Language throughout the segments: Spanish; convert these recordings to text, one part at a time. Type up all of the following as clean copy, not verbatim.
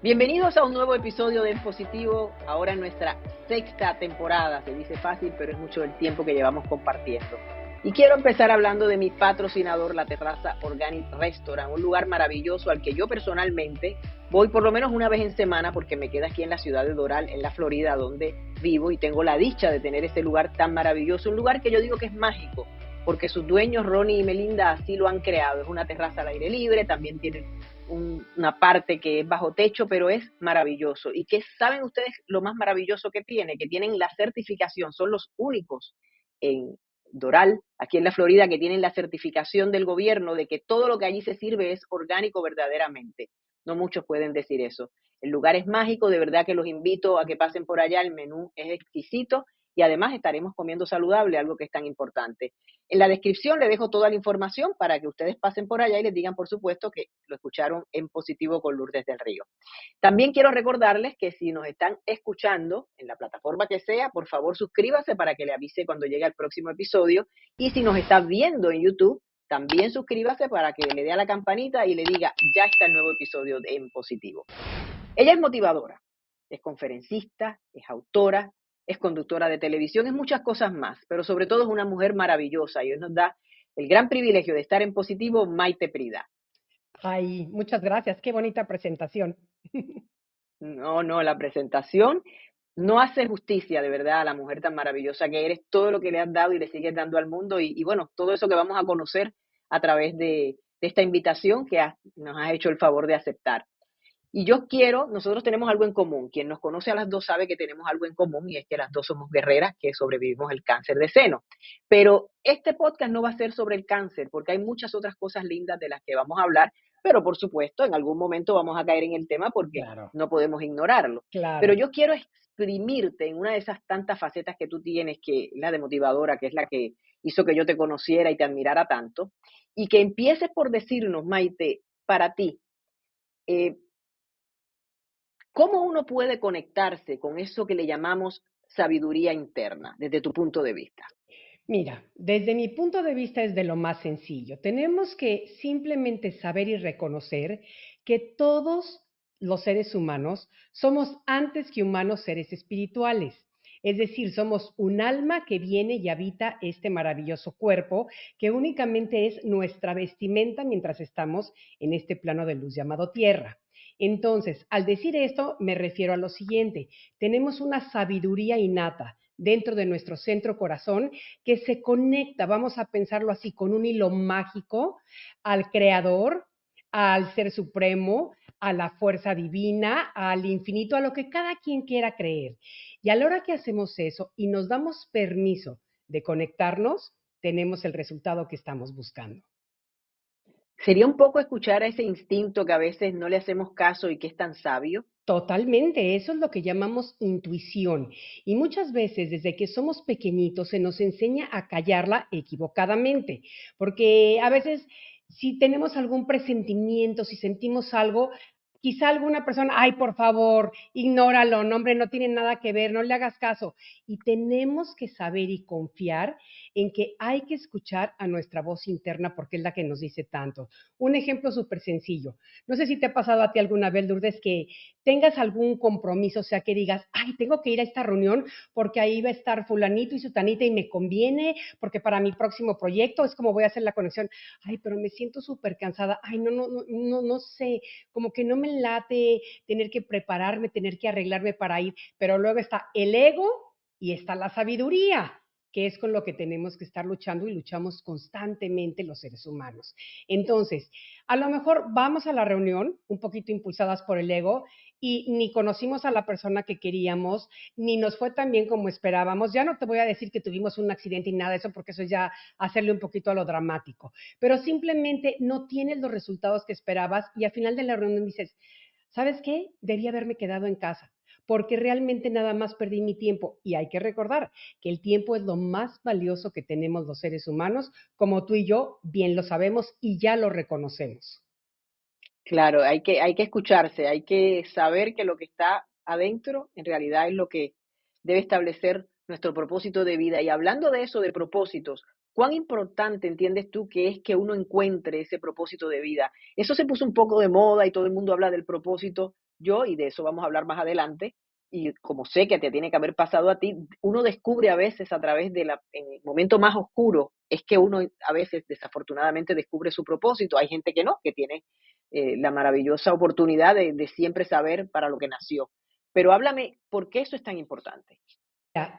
Bienvenidos a un nuevo episodio de En Positivo, ahora en nuestra sexta temporada. Se dice fácil, pero es mucho el tiempo que llevamos compartiendo. Y quiero empezar hablando de mi patrocinador, la Terraza Organic Restaurant, un lugar maravilloso al que yo personalmente voy por lo menos una vez en semana porque me queda aquí en la ciudad de Doral, en la Florida, donde vivo y tengo la dicha de tener ese lugar tan maravilloso, un lugar que yo digo que es mágico, porque sus dueños, Ronnie y Melinda, así lo han creado. Es una terraza al aire libre, también tienen una parte que es bajo techo, pero es maravilloso. ¿Y qué saben ustedes lo más maravilloso que tiene? Que tienen la certificación, son los únicos en Doral, aquí en la Florida, que tienen la certificación del gobierno de que todo lo que allí se sirve es orgánico verdaderamente. No muchos pueden decir eso. El lugar es mágico, de verdad que los invito a que pasen por allá, el menú es exquisito y además estaremos comiendo saludable, algo que es tan importante. En la descripción le dejo toda la información para que ustedes pasen por allá y les digan, por supuesto, que lo escucharon en Positivo con Lourdes del Río. También quiero recordarles que si nos están escuchando en la plataforma que sea, por favor suscríbase para que le avise cuando llegue el próximo episodio. Y si nos está viendo en YouTube, también suscríbase para que le dé a la campanita y le diga, ya está el nuevo episodio de En Positivo. Ella es motivadora, es conferencista, es autora, es conductora de televisión, es muchas cosas más, pero sobre todo es una mujer maravillosa y hoy nos da el gran privilegio de estar en Positivo, Maite Prida. Ay, muchas gracias, qué bonita presentación. No, la presentación no hace justicia de verdad a la mujer tan maravillosa que eres, todo lo que le has dado y le sigues dando al mundo y bueno, todo eso que vamos a conocer a través de esta invitación que nos has hecho el favor de aceptar. Y nosotros tenemos algo en común. Quien nos conoce a las dos sabe que tenemos algo en común y es que las dos somos guerreras que sobrevivimos el cáncer de seno. Pero este podcast no va a ser sobre el cáncer porque hay muchas otras cosas lindas de las que vamos a hablar, pero por supuesto en algún momento vamos a caer en el tema porque Claro, no podemos ignorarlo. Pero claro. yo quiero exprimirte en una de esas tantas facetas que tú tienes, que la de motivadora, que es la que hizo que yo te conociera y te admirara tanto, y que empieces por decirnos, Maite, para ti, eh, ¿cómo uno puede conectarse con eso que le llamamos sabiduría interna, desde tu punto de vista? Mira, desde mi punto de vista es de lo más sencillo. Tenemos que simplemente saber y reconocer que todos los seres humanos somos antes que humanos seres espirituales. Es decir, somos un alma que viene y habita este maravilloso cuerpo que únicamente es nuestra vestimenta mientras estamos en este plano de luz llamado tierra. Entonces, al decir esto, me refiero a lo siguiente. Tenemos una sabiduría innata dentro de nuestro centro corazón que se conecta, vamos a pensarlo así, con un hilo mágico al creador, al ser supremo, a la fuerza divina, al infinito, a lo que cada quien quiera creer. Y a la hora que hacemos eso y nos damos permiso de conectarnos, tenemos el resultado que estamos buscando. Sería un poco escuchar a ese instinto que a veces no le hacemos caso y que es tan sabio. Totalmente, eso es lo que llamamos intuición. Y muchas veces desde que somos pequeñitos se nos enseña a callarla equivocadamente, porque a veces si tenemos algún presentimiento, si sentimos algo, quizá alguna persona, ay, por favor, ignóralo, no, hombre, no tiene nada que ver, no le hagas caso. Y tenemos que saber y confiar en que hay que escuchar a nuestra voz interna porque es la que nos dice tanto. Un ejemplo súper sencillo. No sé si te ha pasado a ti alguna vez, Lourdes, que tengas algún compromiso, o sea, que digas, ay, tengo que ir a esta reunión porque ahí va a estar fulanito y sutanita y me conviene, porque para mi próximo proyecto es como voy a hacer la conexión. Ay, pero me siento súper cansada. Ay, no sé, como que no me late tener que prepararme, tener que arreglarme para ir, pero luego está el ego y está la sabiduría, que es con lo que tenemos que estar luchando y luchamos constantemente los seres humanos. Entonces, a lo mejor vamos a la reunión un poquito impulsadas por el ego y ni conocimos a la persona que queríamos, ni nos fue tan bien como esperábamos. Ya no te voy a decir que tuvimos un accidente y nada de eso, porque eso es ya hacerle un poquito a lo dramático, pero simplemente no tienes los resultados que esperabas y al final de la reunión dices, ¿sabes qué? Debía haberme quedado en casa, porque realmente nada más perdí mi tiempo. Y hay que recordar que el tiempo es lo más valioso que tenemos los seres humanos, como tú y yo bien lo sabemos y ya lo reconocemos. Claro, hay que escucharse, hay que saber que lo que está adentro en realidad es lo que debe establecer nuestro propósito de vida. Y hablando de eso, de propósitos, ¿cuán importante entiendes tú que es que uno encuentre ese propósito de vida? Eso se puso un poco de moda y todo el mundo habla del propósito, yo, y de eso vamos a hablar más adelante, y como sé que te tiene que haber pasado a ti, uno descubre a veces a través en el momento más oscuro, es que uno a veces desafortunadamente descubre su propósito. Hay gente que no, que tiene la maravillosa oportunidad de siempre saber para lo que nació. Pero háblame, ¿por qué eso es tan importante?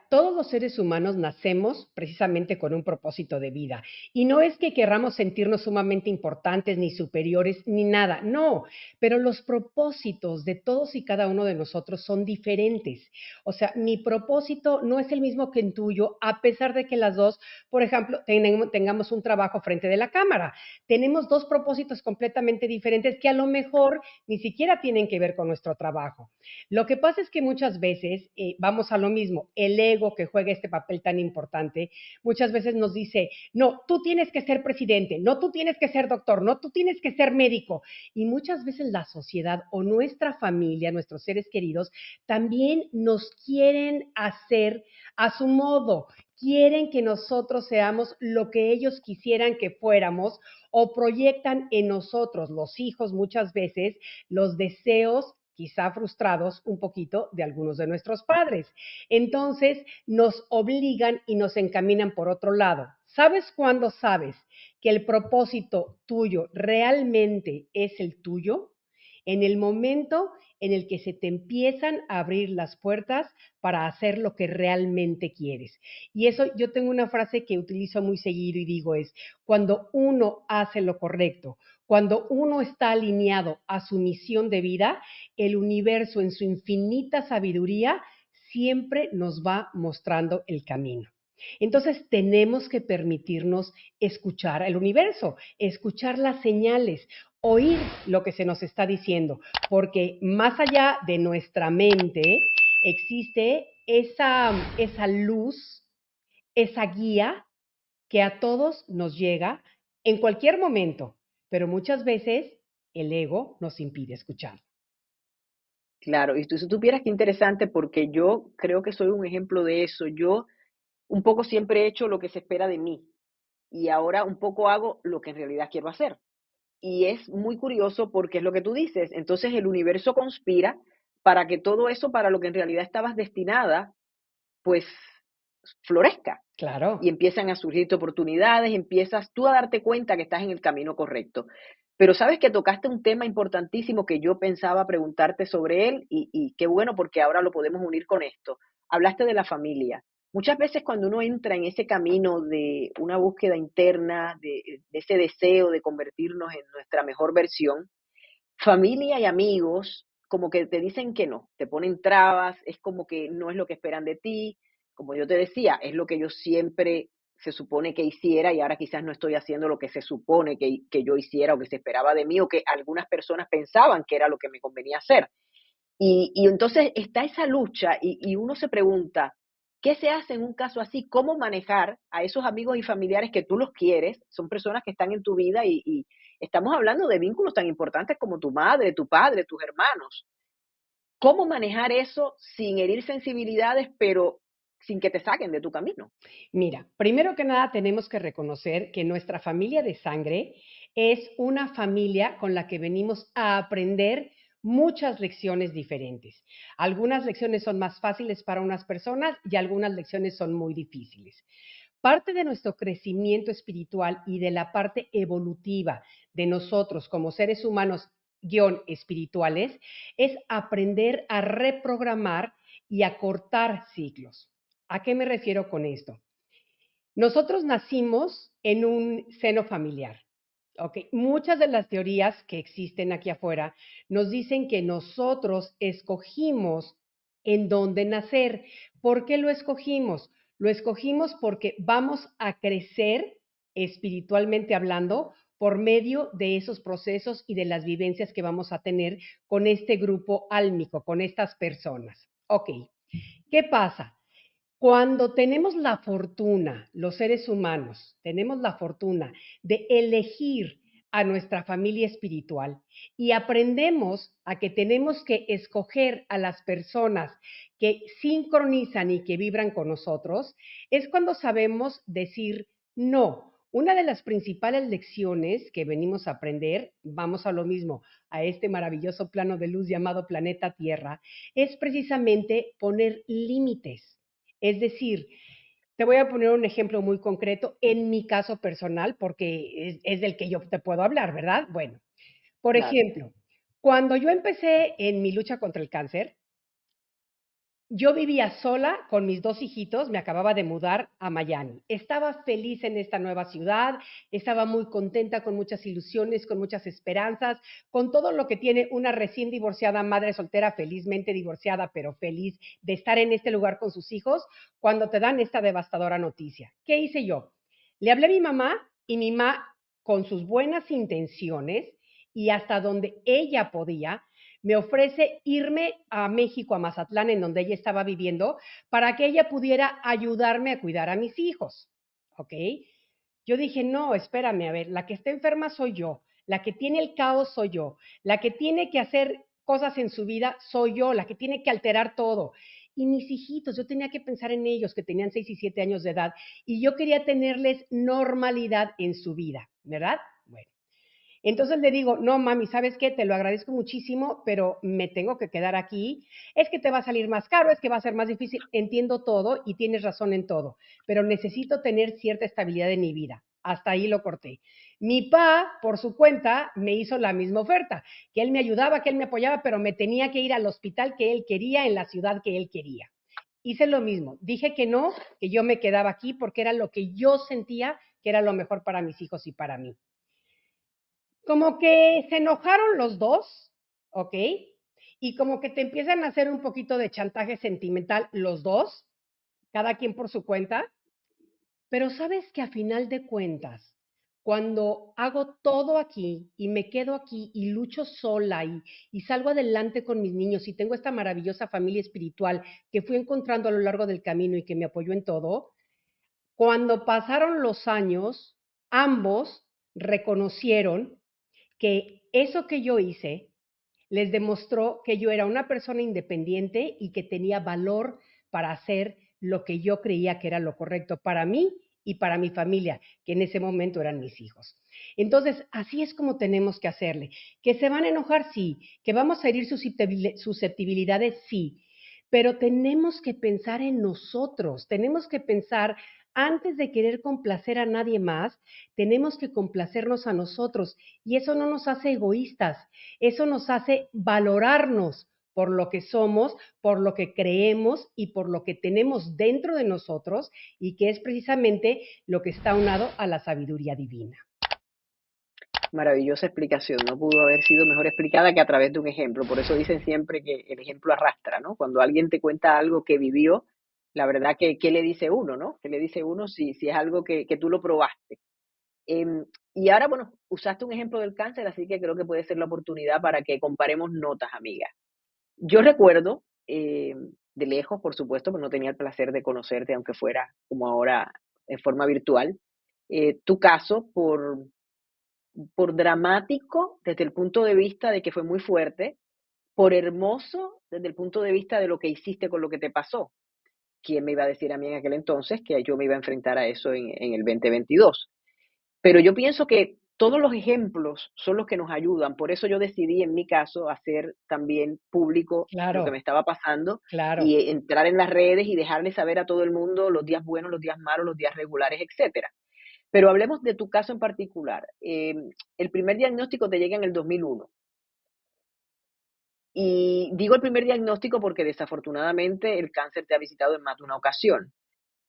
Todos los seres humanos nacemos precisamente con un propósito de vida. Y no es que querramos sentirnos sumamente importantes, ni superiores, ni nada. No, pero los propósitos de todos y cada uno de nosotros son diferentes. O sea, mi propósito no es el mismo que el tuyo, a pesar de que las dos, por ejemplo, tengamos un trabajo frente de la cámara. Tenemos dos propósitos completamente diferentes que a lo mejor ni siquiera tienen que ver con nuestro trabajo. Lo que pasa es que muchas veces vamos a lo mismo, el ego que juega este papel tan importante, muchas veces nos dice, no, tú tienes que ser presidente, no, tú tienes que ser doctor, no, tú tienes que ser médico. Y muchas veces la sociedad o nuestra familia, nuestros seres queridos, también nos quieren hacer a su modo, quieren que nosotros seamos lo que ellos quisieran que fuéramos o proyectan en nosotros, los hijos, muchas veces, los deseos quizá frustrados un poquito de algunos de nuestros padres. Entonces nos obligan y nos encaminan por otro lado. ¿Sabes cuándo sabes que el propósito tuyo realmente es el tuyo? En el momento en el que se te empiezan a abrir las puertas para hacer lo que realmente quieres. Y eso yo tengo una frase que utilizo muy seguido y digo es, cuando uno hace lo correcto, cuando uno está alineado a su misión de vida, el universo en su infinita sabiduría siempre nos va mostrando el camino. Entonces tenemos que permitirnos escuchar al universo, escuchar las señales, oír lo que se nos está diciendo, porque más allá de nuestra mente existe esa luz, esa guía que a todos nos llega en cualquier momento, pero muchas veces el ego nos impide escuchar. Claro, y tú si supieras qué interesante, porque yo creo que soy un ejemplo de eso. Yo un poco siempre he hecho lo que se espera de mí y ahora un poco hago lo que en realidad quiero hacer. Y es muy curioso porque es lo que tú dices. Entonces el universo conspira para que todo eso para lo que en realidad estabas destinada, pues florezca y Claro. empiezan a surgirte oportunidades, empiezas tú a darte cuenta que estás en el camino correcto. Pero sabes que tocaste un tema importantísimo que yo pensaba preguntarte sobre él y qué bueno porque ahora lo podemos unir con esto. Hablaste de la familia. Muchas veces cuando uno entra en ese camino de una búsqueda interna, de ese deseo de convertirnos en nuestra mejor versión, familia y amigos como que te dicen que no, te ponen trabas, es como que no es lo que esperan de ti, como yo te decía, es lo que yo siempre se supone que hiciera y ahora quizás no estoy haciendo lo que se supone que yo hiciera o que se esperaba de mí o que algunas personas pensaban que era lo que me convenía hacer. Y entonces está esa lucha y uno se pregunta, ¿qué se hace en un caso así? ¿Cómo manejar a esos amigos y familiares que tú los quieres? Son personas que están en tu vida y estamos hablando de vínculos tan importantes como tu madre, tu padre, tus hermanos. ¿Cómo manejar eso sin herir sensibilidades, pero sin que te saquen de tu camino? Mira, primero que nada tenemos que reconocer que nuestra familia de sangre es una familia con la que venimos a aprender muchas lecciones diferentes. Algunas lecciones son más fáciles para unas personas y algunas lecciones son muy difíciles. Parte de nuestro crecimiento espiritual y de la parte evolutiva de nosotros como seres humanos guión espirituales es aprender a reprogramar y a cortar ciclos. ¿A qué me refiero con esto? Nosotros nacimos en un seno familiar. Okay. Muchas de las teorías que existen aquí afuera nos dicen que nosotros escogimos en dónde nacer. ¿Por qué lo escogimos? Lo escogimos porque vamos a crecer espiritualmente hablando por medio de esos procesos y de las vivencias que vamos a tener con este grupo álmico, con estas personas. Ok, ¿qué pasa? Cuando tenemos la fortuna, los seres humanos, tenemos la fortuna de elegir a nuestra familia espiritual y aprendemos a que tenemos que escoger a las personas que sincronizan y que vibran con nosotros, es cuando sabemos decir no, una de las principales lecciones que venimos a aprender, vamos a lo mismo, a este maravilloso plano de luz llamado planeta Tierra, es precisamente poner límites. Es decir, te voy a poner un ejemplo muy concreto en mi caso personal, porque es del que yo te puedo hablar, ¿verdad? Bueno, por Claro. ejemplo, cuando yo empecé en mi lucha contra el cáncer, yo vivía sola con mis 2 hijitos, me acababa de mudar a Miami. Estaba feliz en esta nueva ciudad, estaba muy contenta, con muchas ilusiones, con muchas esperanzas, con todo lo que tiene una recién divorciada madre soltera, felizmente divorciada, pero feliz de estar en este lugar con sus hijos, cuando te dan esta devastadora noticia. ¿Qué hice yo? Le hablé a mi mamá y mi mamá, con sus buenas intenciones y hasta donde ella podía, me ofrece irme a México, a Mazatlán, en donde ella estaba viviendo, para que ella pudiera ayudarme a cuidar a mis hijos. ¿Ok? Yo dije, no, espérame, a ver, la que está enferma soy yo, la que tiene el caos soy yo, la que tiene que hacer cosas en su vida soy yo, la que tiene que alterar todo. Y mis hijitos, yo tenía que pensar en ellos, que tenían 6 y 7 años de edad, y yo quería tenerles normalidad en su vida, ¿verdad? Bueno, entonces le digo, no, mami, ¿sabes qué? Te lo agradezco muchísimo, pero me tengo que quedar aquí. Es que te va a salir más caro, es que va a ser más difícil. Entiendo todo y tienes razón en todo, pero necesito tener cierta estabilidad en mi vida. Hasta ahí lo corté. Mi pa, por su cuenta, me hizo la misma oferta, que él me ayudaba, que él me apoyaba, pero me tenía que ir al hospital que él quería, en la ciudad que él quería. Hice lo mismo. Dije que no, que yo me quedaba aquí porque era lo que yo sentía que era lo mejor para mis hijos y para mí. Como que se enojaron los dos, ¿ok? Y como que te empiezan a hacer un poquito de chantaje sentimental los dos, cada quien por su cuenta, pero sabes que a final de cuentas, cuando hago todo aquí y me quedo aquí y lucho sola y salgo adelante con mis niños y tengo esta maravillosa familia espiritual que fui encontrando a lo largo del camino y que me apoyó en todo, cuando pasaron los años, ambos reconocieron que eso que yo hice les demostró que yo era una persona independiente y que tenía valor para hacer lo que yo creía que era lo correcto para mí y para mi familia, que en ese momento eran mis hijos. Entonces, así es como tenemos que hacerle. Que se van a enojar, sí. Que vamos a herir susceptibilidades, sí. Pero tenemos que pensar en nosotros, tenemos que pensar antes de querer complacer a nadie más, tenemos que complacernos a nosotros y eso no nos hace egoístas, eso nos hace valorarnos por lo que somos, por lo que creemos y por lo que tenemos dentro de nosotros y que es precisamente lo que está unado a la sabiduría divina. Maravillosa explicación, no pudo haber sido mejor explicada que a través de un ejemplo. Por eso dicen siempre que el ejemplo arrastra, ¿no? Cuando alguien te cuenta algo que vivió, la verdad que, ¿qué le dice uno, no? ¿Qué le dice uno si es algo que tú lo probaste? Y ahora, bueno, usaste un ejemplo del cáncer, así que creo que puede ser la oportunidad para que comparemos notas, amiga. Yo recuerdo, de lejos, por supuesto, pues no tenía el placer de conocerte, aunque fuera como ahora en forma virtual, tu caso por dramático desde el punto de vista de que fue muy fuerte, por hermoso desde el punto de vista de lo que hiciste con lo que te pasó. ¿Quién me iba a decir a mí en aquel entonces que yo me iba a enfrentar a eso en el 2022? Pero yo pienso que todos los ejemplos son los que nos ayudan. Por eso yo decidí, en mi caso, hacer también público lo que me Claro, estaba pasando claro. y entrar en las redes y dejarle saber a todo el mundo los días buenos, los días malos, los días regulares, etcétera. Pero hablemos de tu caso en particular. El primer diagnóstico te llega en el 2001. Y digo el primer diagnóstico porque desafortunadamente el cáncer te ha visitado en más de una ocasión.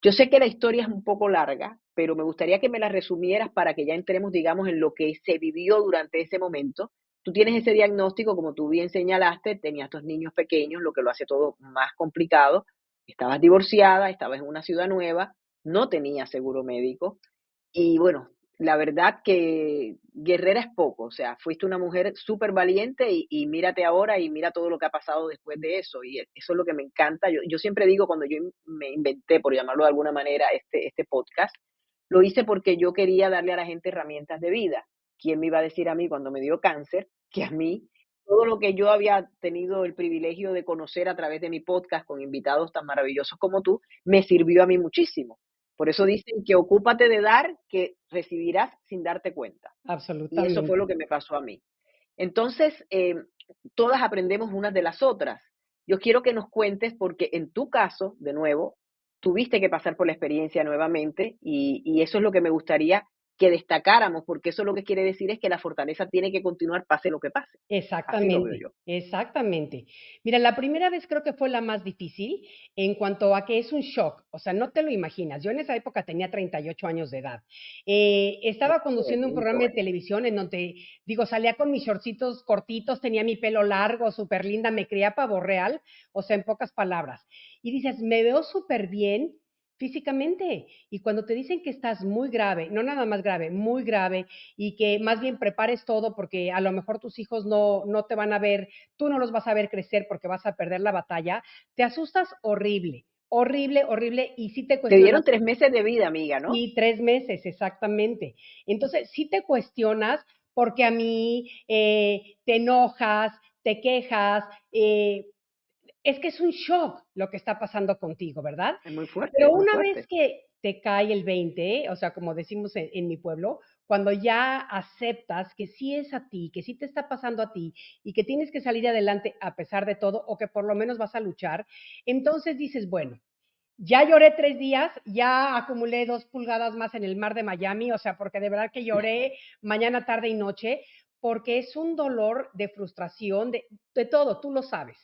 Yo sé que la historia es un poco larga, pero me gustaría que me la resumieras para que ya entremos, digamos, en lo que se vivió durante ese momento. Tú tienes ese diagnóstico, como tú bien señalaste, tenías dos niños pequeños, lo que lo hace todo más complicado. Estabas divorciada, estabas en una ciudad nueva, no tenías seguro médico y bueno, la verdad que guerrera es poco, o sea, fuiste una mujer súper valiente y mírate ahora y mira todo lo que ha pasado después de eso. Y eso es lo que me encanta. Yo siempre digo, cuando yo me inventé, por llamarlo de alguna manera, este podcast, lo hice porque yo quería darle a la gente herramientas de vida. ¿Quién me iba a decir a mí cuando me dio cáncer que a mí todo lo que yo había tenido el privilegio de conocer a través de mi podcast con invitados tan maravillosos como tú, me sirvió a mí muchísimo? Por eso dicen que ocúpate de dar, que recibirás sin darte cuenta. Y eso fue absolutamente. lo que me pasó a mí. Entonces, todas aprendemos unas de las otras. Yo quiero que nos cuentes, porque en tu caso, de nuevo, tuviste que pasar por la experiencia nuevamente y eso es lo que me gustaría que destacáramos, porque eso lo que quiere decir es que la fortaleza tiene que continuar pase lo que pase. Así lo veo Exactamente, yo. exactamente. Mira, la primera vez creo que fue la más difícil en cuanto a que es un shock, o sea, no te lo imaginas. Yo en esa época tenía 38 años de edad. Estaba conduciendo un Qué programa de bueno. televisión en donde, digo, salía con mis shortcitos cortitos, tenía mi pelo largo, súper linda, me creía pavo real, o sea, en pocas palabras. Y dices, me veo súper bien físicamente. Y cuando te dicen que estás muy grave, no nada más grave, muy grave, y que más bien prepares todo porque a lo mejor tus hijos no te van a ver, tú no los vas a ver crecer porque vas a perder la batalla, te asustas horrible, horrible, horrible, y sí te Te cuestionas. dieron 3 meses de vida, amiga, ¿no? Sí, 3 meses, exactamente. Entonces, sí te cuestionas porque a mí te enojas, te quejas, es que es un shock lo que está pasando contigo, ¿verdad? Es muy fuerte, Pero es muy una vez fuerte. que te cae el 20, o sea, como decimos en mi pueblo, cuando ya aceptas que sí es a ti, que sí te está pasando a ti y que tienes que salir adelante a pesar de todo o que por lo menos vas a luchar, entonces dices, bueno, ya lloré 3 días, ya acumulé 2 pulgadas más en el mar de Miami, o sea, porque de verdad que lloré mañana, tarde y noche, porque es un dolor de frustración, de todo, tú lo sabes.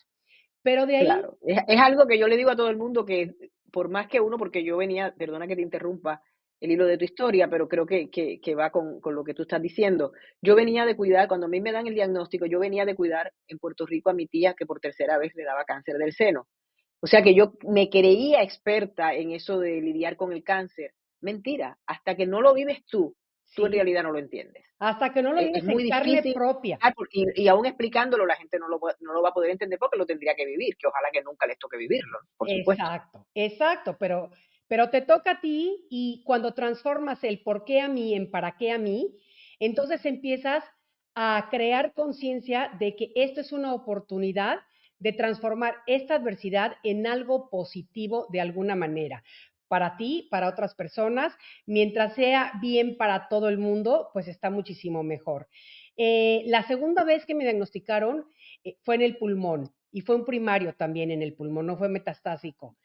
Pero de ahí, Claro, es algo que yo le digo a todo el mundo que por más que uno, porque yo venía, perdona que te interrumpa el hilo de tu historia, pero creo que va con lo que tú estás diciendo. Yo venía de cuidar, cuando a mí me dan el diagnóstico, yo venía de cuidar en Puerto Rico a mi tía que por tercera vez le daba cáncer del seno. O sea que yo me creía experta en eso de lidiar con el cáncer. Mentira, hasta que no lo vives tú en sí, realidad no lo entiendes. hasta que no lo Es vives en muy carne difícil propia. y aún explicándolo la gente no lo va a poder entender porque lo tendría que vivir, que ojalá que nunca les toque vivirlo, por supuesto. Exacto, exacto, pero te toca a ti y cuando transformas el por qué a mí en para qué a mí, entonces empiezas a crear conciencia de que esto es una oportunidad de transformar esta adversidad en algo positivo de alguna manera. Para ti, para otras personas, mientras sea bien para todo el mundo, pues está muchísimo mejor. La segunda vez que me diagnosticaron fue en el pulmón y fue un primario también en el pulmón, no fue metastásico.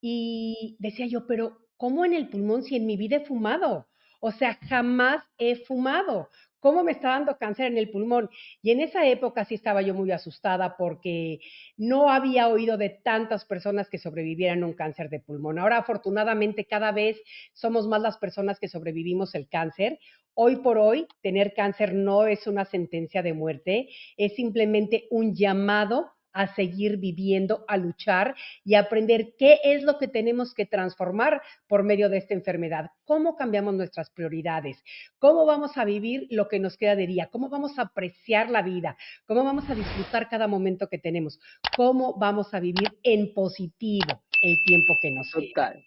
Y decía yo, pero ¿cómo en el pulmón si en mi vida he fumado? O sea, jamás he fumado. ¿Cómo me está dando cáncer en el pulmón? Y en esa época sí estaba yo muy asustada porque no había oído de tantas personas que sobrevivieran a un cáncer de pulmón. Ahora, afortunadamente, cada vez somos más las personas que sobrevivimos el cáncer. Hoy por hoy, tener cáncer no es una sentencia de muerte, es simplemente un llamado a seguir viviendo, a luchar y a aprender qué es lo que tenemos que transformar por medio de esta enfermedad, cómo cambiamos nuestras prioridades, cómo vamos a vivir lo que nos queda de día, cómo vamos a apreciar la vida, cómo vamos a disfrutar cada momento que tenemos, cómo vamos a vivir en positivo el tiempo que nos queda. Total,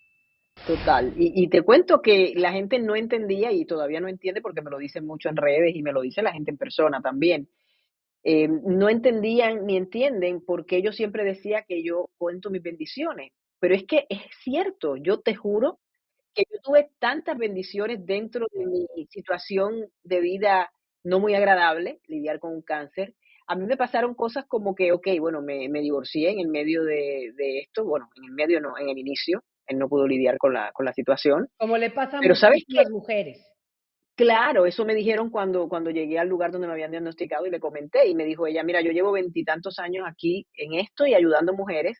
total. Y te cuento que la gente no entendía y todavía no entiende porque me lo dicen mucho en redes y me lo dice la gente en persona también. No entendían ni entienden por qué yo siempre decía que yo cuento mis bendiciones. Pero es que es cierto, yo te juro que yo tuve tantas bendiciones dentro de mi situación de vida no muy agradable, lidiar con un cáncer. A mí me pasaron cosas como que, okey, bueno, me divorcié en el medio de esto, bueno, en el medio no, en el inicio, él no pudo lidiar con la situación, Como le pasa a pero, ¿sabes qué? muchísimas mujeres. Claro, eso me dijeron cuando llegué al lugar donde me habían diagnosticado y le comenté, y me dijo ella: "Mira, yo llevo veintitantos años aquí en esto y ayudando mujeres.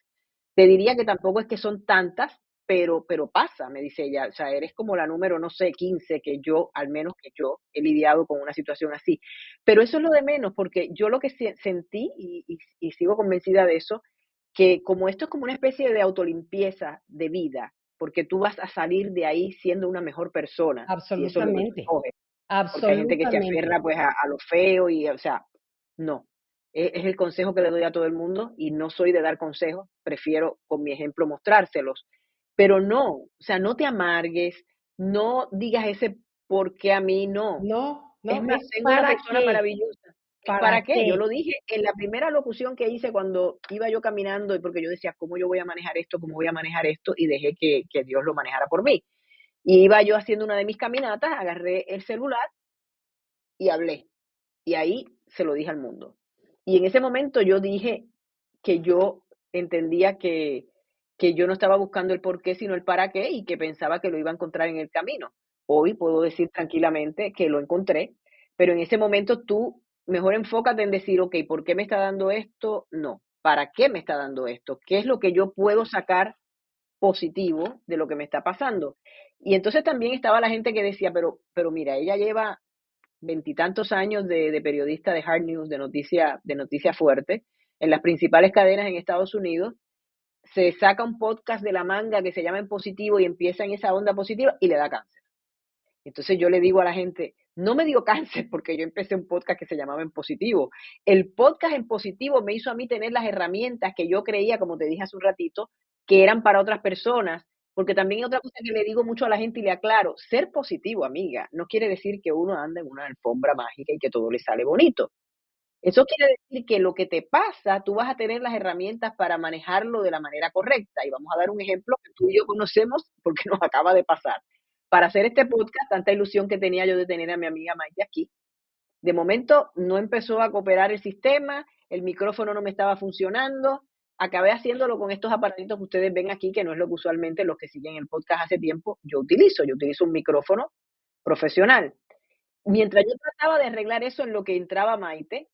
Te diría que tampoco es que son tantas, pero pasa", me dice ella, o sea, eres como la número, no sé, 15 que yo, al menos que yo, he lidiado con una situación así. Pero eso es lo de menos, porque yo lo que sentí, y sigo convencida de eso, que como esto es como una especie de autolimpieza de vida, porque tú vas a salir de ahí siendo una mejor persona, si eso es lo que tú Absolutamente, escoges. Porque hay gente que se absolutamente. aferra, pues, a lo feo y, o sea, no. Es el consejo que le doy a todo el mundo y no soy de dar consejos, prefiero con mi ejemplo mostrárselos. Pero no, o sea, no te amargues, no digas ese por qué a mí, no. No, Es no, más, es tengo una para persona qué, maravillosa. para ¿Para qué? Yo qué. lo dije en la primera locución que hice cuando iba yo caminando, y porque yo decía, ¿cómo yo voy a manejar esto? ¿Cómo voy a manejar esto? Y dejé que Dios lo manejara por mí. Y iba yo haciendo una de mis caminatas, agarré el celular y hablé. Y ahí se lo dije al mundo. Y en ese momento yo dije que yo entendía que yo no estaba buscando el por qué, sino el para qué, y que pensaba que lo iba a encontrar en el camino. Hoy puedo decir tranquilamente que lo encontré, pero en ese momento tú mejor enfócate en decir, ok, ¿por qué me está dando esto? No, ¿para qué me está dando esto? ¿Qué es lo que yo puedo sacar positivo de lo que me está pasando? Y entonces también estaba la gente que decía, pero mira, ella lleva veintitantos años de periodista de hard news, de noticia fuerte, en las principales cadenas en Estados Unidos, se saca un podcast de la manga que se llama En Positivo y empieza en esa onda positiva y le da cáncer. Entonces yo le digo a la gente, no me dio cáncer porque yo empecé un podcast que se llamaba En Positivo. El podcast En Positivo me hizo a mí tener las herramientas que yo creía, como te dije hace un ratito, que eran para otras personas, porque también hay otra cosa que le digo mucho a la gente y le aclaro, ser positivo, amiga, no quiere decir que uno anda en una alfombra mágica y que todo le sale bonito. Eso quiere decir que lo que te pasa, tú vas a tener las herramientas para manejarlo de la manera correcta. Y vamos a dar un ejemplo que tú y yo conocemos porque nos acaba de pasar. Para hacer este podcast, tanta ilusión que tenía yo de tener a mi amiga Maite aquí, de momento no empezó a cooperar el sistema, el micrófono no me estaba funcionando, acabé haciéndolo con estos aparatitos que ustedes ven aquí, que no es lo que usualmente los que siguen el podcast hace tiempo yo utilizo un micrófono profesional. Mientras yo trataba de arreglar eso en lo que entraba Maite,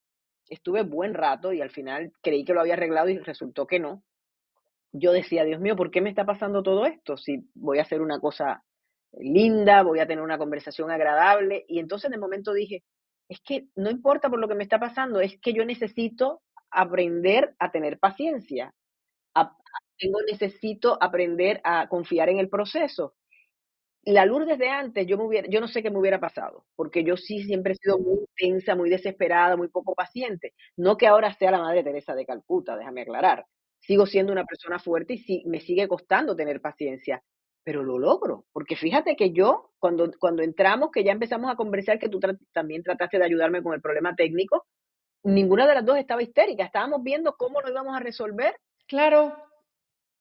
estuve buen rato y al final creí que lo había arreglado y resultó que no. Yo decía, Dios mío, ¿por qué me está pasando todo esto? Si voy a hacer una cosa linda, voy a tener una conversación agradable. Y entonces de momento dije, es que no importa por lo que me está pasando, es que yo necesito aprender a tener paciencia. Necesito aprender a confiar en el proceso. La Lourdes de antes, yo no sé qué me hubiera pasado, porque yo sí siempre he sido muy tensa, muy desesperada, muy poco paciente. No que ahora sea la Madre Teresa de Calcuta, déjame aclarar. Sigo siendo una persona fuerte y sí, me sigue costando tener paciencia, pero lo logro, porque fíjate que yo, cuando entramos, que ya empezamos a conversar, que tú también trataste de ayudarme con el problema técnico, ninguna de las dos estaba histérica, estábamos viendo cómo lo íbamos a resolver Claro,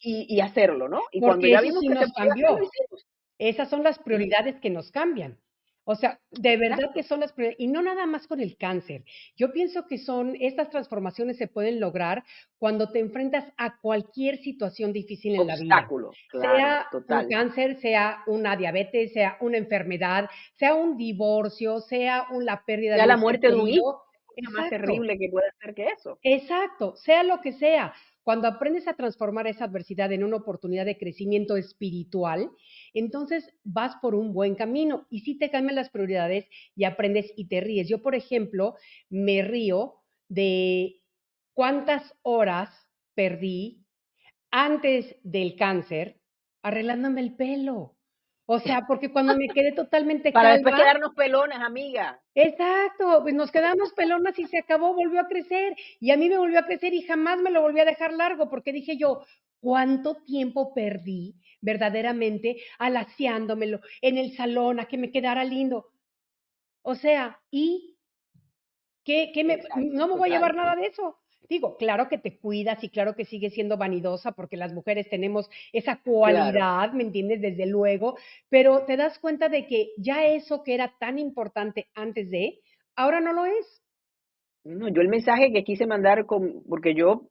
y hacerlo, ¿no? Y cuando porque ya eso vimos sí que se nos podía hacer, lo cambió. hicimos. Esas son las Y prioridades que nos cambian. O sea, de verdad que exacto. son las prioridades, y no nada más con el cáncer. Yo pienso que estas transformaciones se pueden lograr cuando te enfrentas a cualquier situación difícil en la vida. Obstáculo, claro, Sea un total. cáncer, sea una diabetes, sea una enfermedad, sea un divorcio, sea la pérdida Ya de la un ser muerte de un hijo, querido. cosa más Exacto. terrible que puede ser que eso. Exacto, sea lo que sea. Cuando aprendes a transformar esa adversidad en una oportunidad de crecimiento espiritual, entonces vas por un buen camino y sí te cambian las prioridades y aprendes y te ríes. Yo, por ejemplo, me río de cuántas horas perdí antes del cáncer arreglándome el pelo. O sea, porque cuando me quedé totalmente Para después calva, quedarnos pelonas, amiga. exacto, pues nos quedamos pelonas y se acabó, volvió a crecer. Y a mí me volvió a crecer y jamás me lo volví a dejar largo, porque dije yo, ¿cuánto tiempo perdí verdaderamente alaciándomelo en el salón a que me quedara lindo? O sea, ¿y Exacto, no me voy a llevar total. nada de eso? Digo, claro que te cuidas y claro que sigues siendo vanidosa porque las mujeres tenemos esa Claro. cualidad, ¿me entiendes? Desde luego, pero te das cuenta de que ya eso que era tan importante antes de, ahora no lo es. No, yo el mensaje que quise mandar porque yo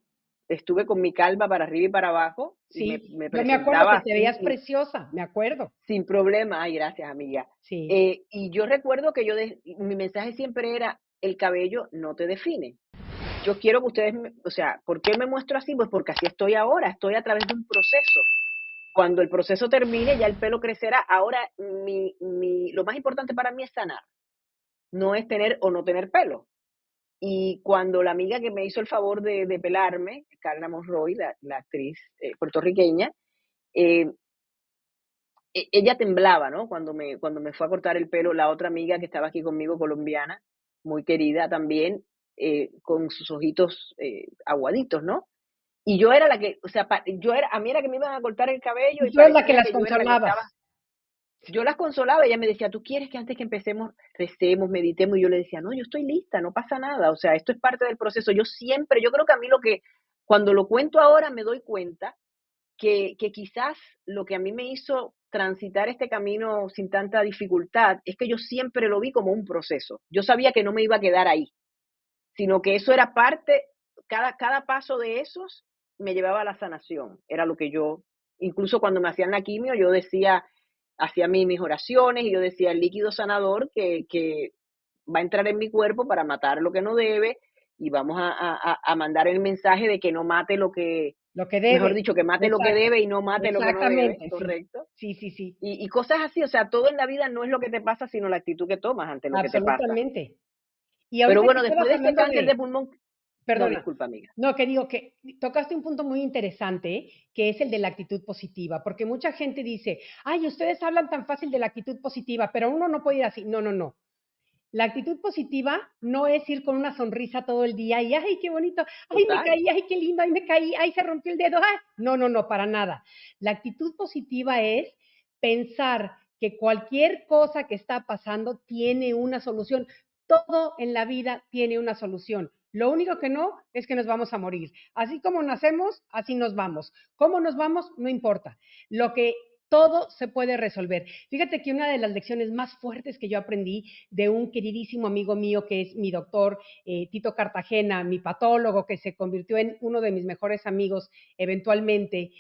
estuve con mi calva para arriba y para abajo y Sí, me yo me acuerdo presentaba que te así veías preciosa, me acuerdo. sin problema. Ay, gracias, amiga. Sí, Y yo recuerdo que mi mensaje siempre era, el cabello no te define. Yo quiero que ustedes, o sea, ¿por qué me muestro así? Pues porque así estoy ahora, estoy a través de un proceso. Cuando el proceso termine, ya el pelo crecerá. Ahora, lo más importante para mí es sanar, no es tener o no tener pelo. Y cuando la amiga que me hizo el favor de pelarme, Carla Monroy, la actriz puertorriqueña, eh, ella temblaba, ¿no? Cuando me fue a cortar el pelo, la otra amiga que estaba aquí conmigo, colombiana, muy querida también, con sus ojitos aguaditos, ¿no? Y yo era la que, o sea, a mí era que me iban a cortar el cabello y y tú eres la que parecía las que yo era la que estaba. consolabas. Yo las consolaba, ella me decía, ¿tú quieres que antes que empecemos recemos, meditemos? Y yo le decía, no, yo estoy lista, no pasa nada, o sea, esto es parte del proceso. Yo creo que a mí cuando lo cuento ahora me doy cuenta que quizás lo que a mí me hizo transitar este camino sin tanta dificultad es que yo siempre lo vi como un proceso. Yo sabía que no me iba a quedar ahí, sino que eso era parte, cada paso de esos me llevaba a la sanación. Era lo que yo, incluso cuando me hacían la quimio, yo decía, hacía mis oraciones y yo decía el líquido sanador que va a entrar en mi cuerpo para matar lo que no debe y vamos a mandar el mensaje de que no mate lo que, Lo que mejor debe. dicho, que mate lo que Exacto. debe y no mate lo que no debe, Exactamente, sí. correcto. Sí, sí, sí. Y cosas así, o sea, todo en la vida no es lo que te pasa, sino la actitud que tomas ante lo que te pasa. Absolutamente. Y Pero ahorita que bueno, después estabas de este hablando cáncer de de, pulmón, no, perdona, disculpa, amiga. no, que digo que tocaste un punto muy interesante, que es el de la actitud positiva, porque mucha gente dice, ay, ustedes hablan tan fácil de la actitud positiva, pero uno no puede ir así. No, no, no. La actitud positiva no es ir con una sonrisa todo el día y, ay, qué bonito, ay, me Total. caí, ay, qué lindo, ay, me caí, ay, se rompió el dedo. Ay. No, no, no, para nada. La actitud positiva es pensar que cualquier cosa que está pasando tiene una solución. Todo en la vida tiene una solución. Lo único que no es que nos vamos a morir. Así como nacemos, así nos vamos. ¿Cómo nos vamos? No importa. Lo que todo se puede resolver. Fíjate que una de las lecciones más fuertes que yo aprendí de un queridísimo amigo mío que es mi doctor Tito Cartagena, mi patólogo, que se convirtió en uno de mis mejores amigos eventualmente.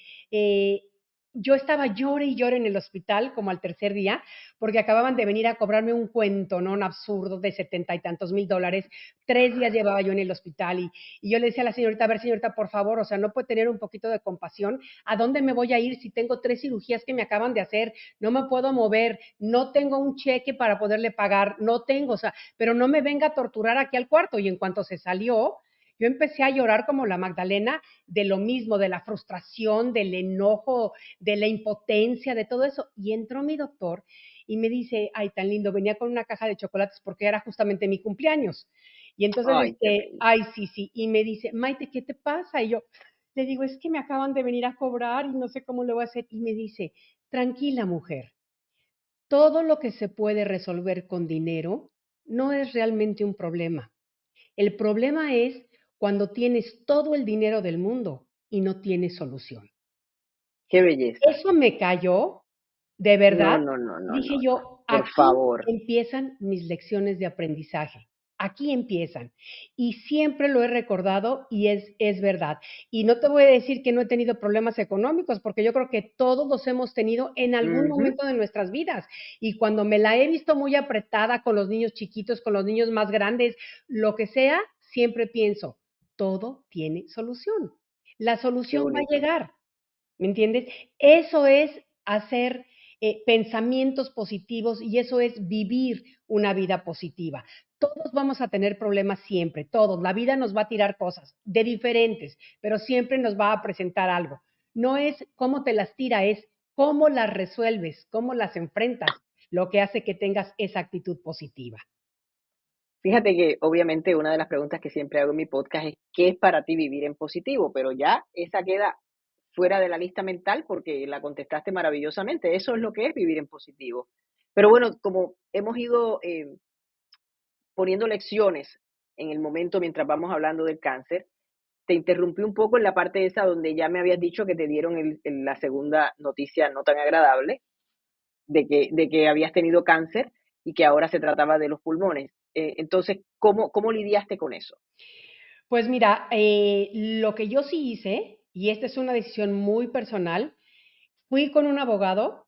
Yo estaba llore y llore en el hospital como al tercer día, porque acababan de venir a cobrarme un cuento, ¿no? Un absurdo de 70 y tantos mil dólares. 3 días llevaba yo en el hospital y yo le decía a la señorita, a ver, señorita, por favor, o sea, no puede tener un poquito de compasión. ¿A dónde me voy a ir si tengo 3 cirugías que me acaban de hacer? No me puedo mover, no tengo un cheque para poderle pagar, no tengo, o sea, pero no me venga a torturar aquí al cuarto. Y en cuanto se salió, yo empecé a llorar como la Magdalena de lo mismo, de la frustración, del enojo, de la impotencia, de todo eso. Y entró mi doctor y me dice, ay, tan lindo, venía con una caja de chocolates porque era justamente mi cumpleaños. Y entonces, Ay, qué bello. ay, sí, sí. Y me dice, Maite, ¿qué te pasa? Y yo le digo, es que me acaban de venir a cobrar y no sé cómo lo voy a hacer. Y me dice, tranquila mujer, todo lo que se puede resolver con dinero no es realmente un problema. El problema es cuando tienes todo el dinero del mundo y no tienes solución. Qué belleza. Eso me cayó, de No, verdad. no, no, no, Dije no, no. yo, Por aquí favor. empiezan mis lecciones de aprendizaje. Aquí empiezan. Y siempre lo he recordado y es verdad. Y no te voy a decir que no he tenido problemas económicos, porque yo creo que todos los hemos tenido en algún Ujú. momento de nuestras vidas. Y cuando me la he visto muy apretada con los niños chiquitos, con los niños más grandes, lo que sea, siempre pienso, todo tiene solución. La Qué solución va a bonito. llegar. ¿Me entiendes? Eso es hacer pensamientos positivos y eso es vivir una vida positiva. Todos vamos a tener problemas siempre, todos. La vida nos va a tirar cosas de diferentes, pero siempre nos va a presentar algo. No es cómo te las tira, es cómo las resuelves, cómo las enfrentas, lo que hace que tengas esa actitud positiva. Fíjate que obviamente una de las preguntas que siempre hago en mi podcast es ¿qué es para ti vivir en positivo? Pero ya esa queda fuera de la lista mental porque la contestaste maravillosamente. Eso es lo que es vivir en positivo. Pero bueno, como hemos ido poniendo lecciones en el momento mientras vamos hablando del cáncer, te interrumpí un poco en la parte esa donde ya me habías dicho que te dieron la segunda noticia no tan agradable de que habías tenido cáncer y que ahora se trataba de los pulmones. Entonces, ¿cómo lidiaste con eso? Pues mira, lo que yo sí hice, y esta es una decisión muy personal, fui con un abogado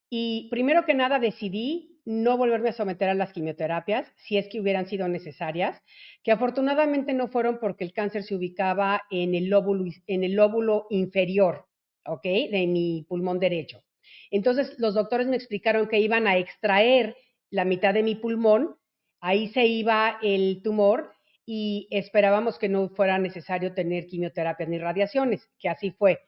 y primero que nada decidí no volverme a someter a las quimioterapias si es que hubieran sido necesarias, que afortunadamente no fueron porque el cáncer se ubicaba en el lóbulo inferior, ¿ok? De mi pulmón derecho. Entonces los doctores me explicaron que iban a extraer la mitad de mi pulmón, ahí se iba el tumor y esperábamos que no fuera necesario tener quimioterapias ni radiaciones, que así fue.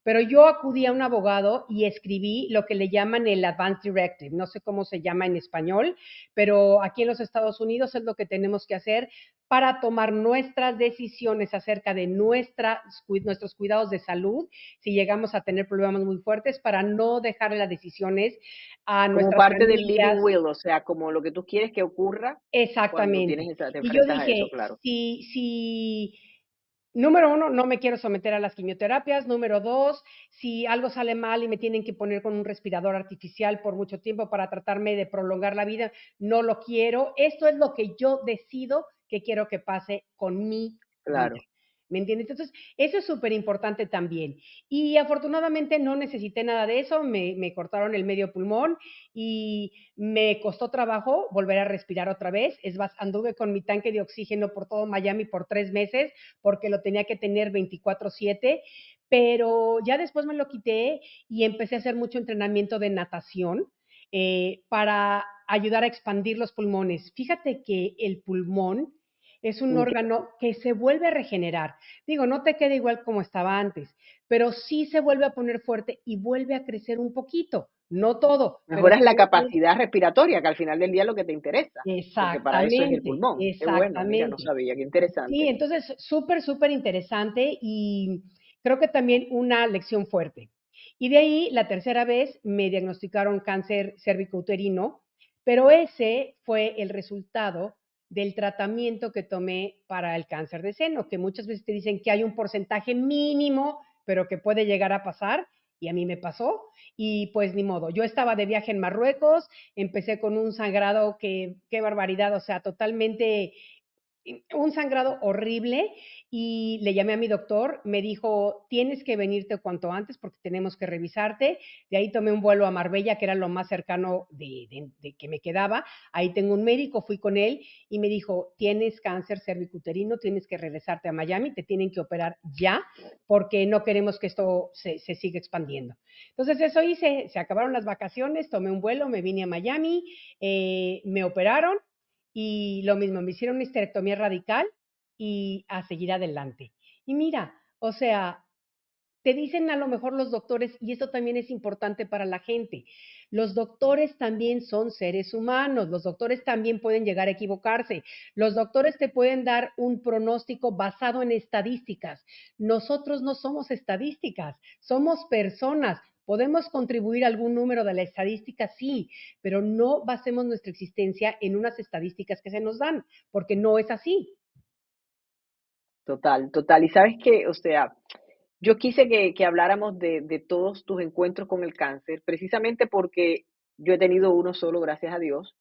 Pero yo acudí a un abogado y escribí lo que le llaman el Advance Directive, no sé cómo se llama en español, pero aquí en los Estados Unidos es lo que tenemos que hacer para tomar nuestras decisiones acerca de nuestros cuidados de salud, si llegamos a tener problemas muy fuertes, para no dejar las decisiones a Como nuestras parte del living familias. will, o sea, como lo que tú quieres que ocurra cuando Exactamente. tienes esa, te Y yo enfrentas a eso, dije, claro. si Número uno, no me quiero someter a las quimioterapias. Número dos, si algo sale mal y me tienen que poner con un respirador artificial por mucho tiempo para tratarme de prolongar la vida, no lo quiero. Esto es lo que yo decido que quiero que pase con mi vida. Claro. ¿Me entiendes? Entonces, eso es súper importante también. Y afortunadamente no necesité nada de eso, me cortaron el medio pulmón y me costó trabajo volver a respirar otra vez. Es más, anduve con mi tanque de oxígeno por todo Miami por 3 meses porque lo tenía que tener 24/7, pero ya después me lo quité y empecé a hacer mucho entrenamiento de natación para ayudar a expandir los pulmones. Fíjate que el pulmón es un órgano que se vuelve a regenerar. Digo, no te queda igual como estaba antes, pero sí se vuelve a poner fuerte y vuelve a crecer un poquito. No todo, pero Mejoras sí la vuelve. capacidad respiratoria, que al final del día es lo que te interesa, porque para eso es el Exactamente, pulmón. Qué bueno, mira, no exactamente. sabía, qué Sí, interesante. entonces súper, súper interesante y creo que también una lección fuerte. Y de ahí, la tercera vez, me diagnosticaron cáncer cervicouterino, pero ese fue el resultado del tratamiento que tomé para el cáncer de seno, que muchas veces te dicen que hay un porcentaje mínimo, pero que puede llegar a pasar, y a mí me pasó, y pues ni modo. Yo estaba de viaje en Marruecos, empecé con un sangrado que, qué barbaridad, o sea, totalmente un sangrado horrible y le llamé a mi doctor, me dijo, tienes que venirte cuanto antes porque tenemos que revisarte. De ahí tomé un vuelo a Marbella, que era lo más cercano de que me quedaba. Ahí tengo un médico, fui con él y me dijo, tienes cáncer cervicuterino, tienes que regresarte a Miami, te tienen que operar ya porque no queremos que esto se siga expandiendo. Entonces eso hice, se acabaron las vacaciones, tomé un vuelo, me vine a Miami, me operaron y lo mismo, me hicieron una histerectomía radical y a seguir adelante. Y mira, o sea, te dicen a lo mejor los doctores, y esto también es importante para la gente, los doctores también son seres humanos, los doctores también pueden llegar a equivocarse, los doctores te pueden dar un pronóstico basado en estadísticas. Nosotros no somos estadísticas, somos personas. Podemos contribuir a algún número de la estadística, sí, pero no basemos nuestra existencia en unas estadísticas que se nos dan, porque no es así. Total, total. Y sabes que, o sea, yo quise que habláramos de todos tus encuentros con el cáncer, precisamente porque yo he tenido uno solo, gracias a Dios,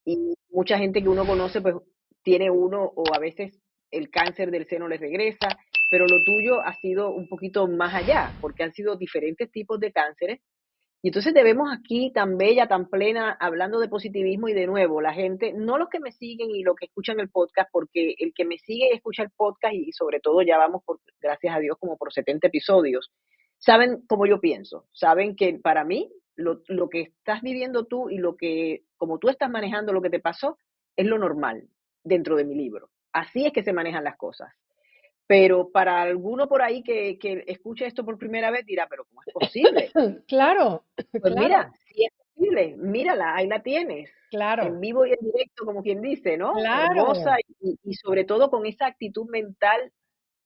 y mucha gente que uno conoce, pues tiene uno o a veces el cáncer del seno les regresa, pero lo tuyo ha sido un poquito más allá, porque han sido diferentes tipos de cánceres. Y entonces te vemos aquí tan bella, tan plena, hablando de positivismo y de nuevo, la gente, no los que me siguen y los que escuchan el podcast, porque el que me sigue y escucha el podcast y sobre todo ya vamos por, gracias a Dios, como por 70 episodios, saben cómo yo pienso, saben que para mí lo que estás viviendo tú y lo que, como tú estás manejando lo que te pasó, es lo normal dentro de mi libro. Así es que se manejan las cosas. Pero para alguno por ahí que escuche esto por primera vez dirá, pero ¿cómo es posible? Claro, Pues claro, mira, sí es posible, mírala, ahí la tienes, en claro, vivo y en directo, como quien dice, ¿no? Hermosa claro. y sobre todo con esa actitud mental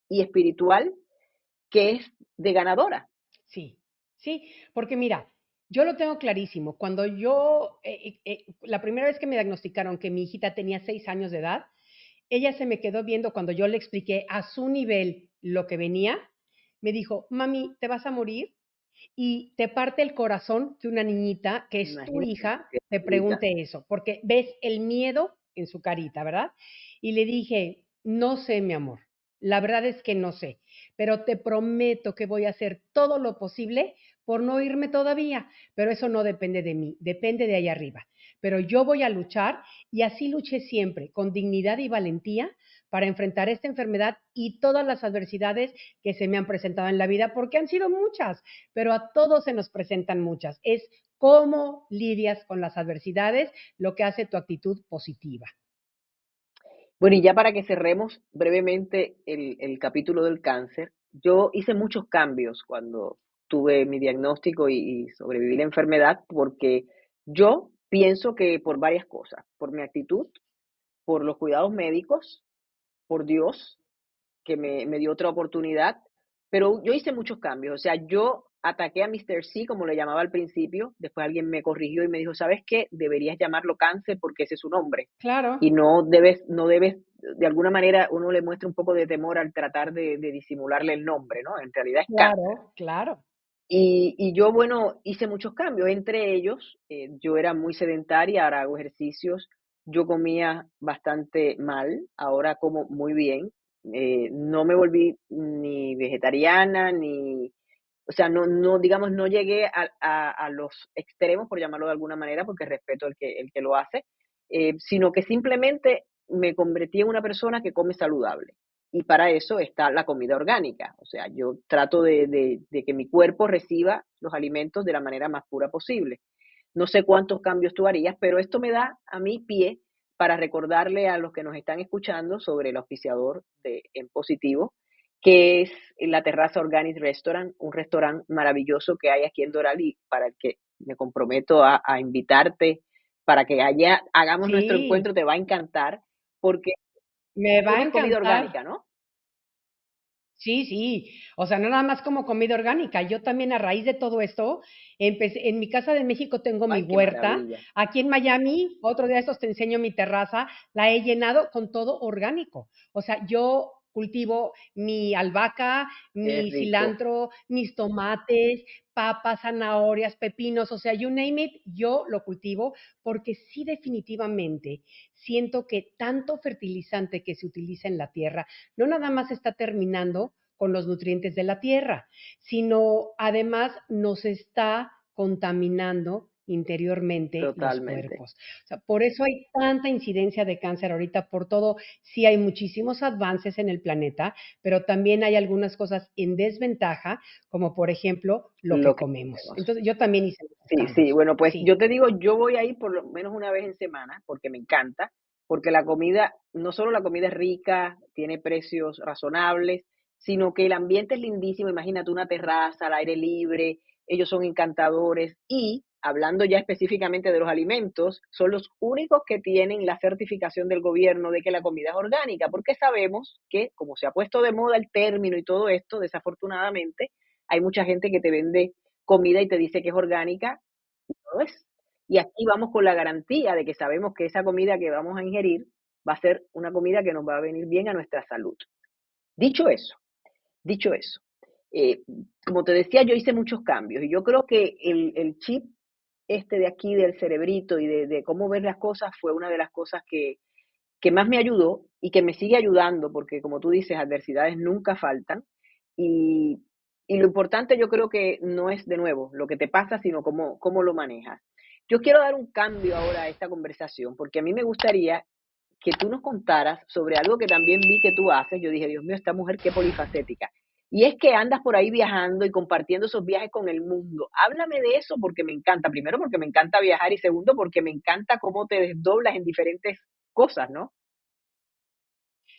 y espiritual que es de ganadora. Sí, sí, porque mira, yo lo tengo clarísimo. Cuando yo, la primera vez que me diagnosticaron que mi hijita tenía 6 años de edad, ella se me quedó viendo cuando yo le expliqué a su nivel lo que venía. Me dijo, mami, ¿te vas a morir? Y te parte el corazón que una niñita, que es tu Imagínate, hija, qué te bonita. pregunte eso, porque ves el miedo en su carita, ¿verdad? Y le dije, no sé, mi amor, la verdad es que no sé, pero te prometo que voy a hacer todo lo posible por no irme todavía, pero eso no depende de mí, depende de allá arriba. Pero yo voy a luchar y así luché siempre, con dignidad y valentía, para enfrentar esta enfermedad y todas las adversidades que se me han presentado en la vida, porque han sido muchas, pero a todos se nos presentan muchas. Es cómo lidias con las adversidades lo que hace tu actitud positiva. Bueno, y ya para que cerremos brevemente el capítulo del cáncer, yo hice muchos cambios cuando tuve mi diagnóstico y sobreviví la enfermedad, porque yo pienso que por varias cosas, por mi actitud, por los cuidados médicos, por Dios, que me dio otra oportunidad, pero yo hice muchos cambios. O sea, yo ataqué a Mr. C, como le llamaba al principio. Después alguien me corrigió y me dijo, ¿sabes qué? Deberías llamarlo cáncer porque ese es su nombre. Claro, Y no debes, de alguna manera uno le muestra un poco de temor al tratar de disimularle el nombre, ¿no? En realidad es cáncer. claro, claro. Y yo, bueno, hice muchos cambios, entre ellos, yo era muy sedentaria, ahora hago ejercicios, yo comía bastante mal, ahora como muy bien, no me volví ni vegetariana, ni, o sea, no, digamos, no llegué a los extremos, por llamarlo de alguna manera, porque respeto el que lo hace, sino que simplemente me convertí en una persona que come saludable. Y para eso está la comida orgánica. O sea, yo trato de que mi cuerpo reciba los alimentos de la manera más pura posible. No sé cuántos cambios tú harías, pero esto me da a mí pie para recordarle a los que nos están escuchando sobre el auspiciador de En Positivo, que es la Terraza Organic Restaurant, un restaurante maravilloso que hay aquí en Doral y para el que me comprometo a invitarte para que allá hagamos nuestro Sí, encuentro, te va a encantar, porque me va a comes comida encantar. orgánica, ¿no? Sí, sí. O sea, no nada más como comida orgánica. Yo también a raíz de todo esto, empecé, en mi casa de México tengo mi Ay, qué huerta. maravilla, Aquí en Miami, otro día de estos te enseño mi terraza, la he llenado con todo orgánico. O sea, yo cultivo mi albahaca, qué mi rico, cilantro, mis tomates, papas, zanahorias, pepinos, o sea, you name it, yo lo cultivo porque sí definitivamente siento que tanto fertilizante que se utiliza en la tierra no nada más está terminando con los nutrientes de la tierra, sino además nos está contaminando interiormente los totalmente. cuerpos. O sea, por eso hay tanta incidencia de cáncer ahorita, por todo, sí hay muchísimos avances en el planeta, pero también hay algunas cosas en desventaja, como por ejemplo lo Lo que que comemos. comemos. Entonces, yo también hice muchos Sí, sí, cambios. bueno, pues Sí, yo te digo, yo voy a ir por lo menos una vez en semana, porque me encanta, porque la comida, no solo la comida es rica, tiene precios razonables, sino que el ambiente es lindísimo. Imagínate una terraza al aire libre, ellos son encantadores y, hablando ya específicamente de los alimentos, son los únicos que tienen la certificación del gobierno de que la comida es orgánica, porque sabemos que, como se ha puesto de moda el término y todo esto, desafortunadamente, hay mucha gente que te vende comida y te dice que es orgánica, no es. Y aquí vamos con la garantía de que sabemos que esa comida que vamos a ingerir va a ser una comida que nos va a venir bien a nuestra salud. Dicho eso, dicho eso, eh, como te decía, yo hice muchos cambios y yo creo que el chip este de aquí del cerebrito y de cómo ver las cosas fue una de las cosas que más me ayudó y que me sigue ayudando, porque como tú dices, adversidades nunca faltan. Y, y lo importante yo creo que no es de nuevo lo que te pasa, sino cómo lo manejas. Yo quiero dar un cambio ahora a esta conversación, porque a mí me gustaría que tú nos contaras sobre algo que también vi que tú haces. Yo dije, Dios mío, esta mujer qué polifacética. Y es que andas por ahí viajando y compartiendo esos viajes con el mundo. Háblame de eso porque me encanta. Primero porque me encanta viajar y segundo porque me encanta cómo te desdoblas en diferentes cosas, ¿no?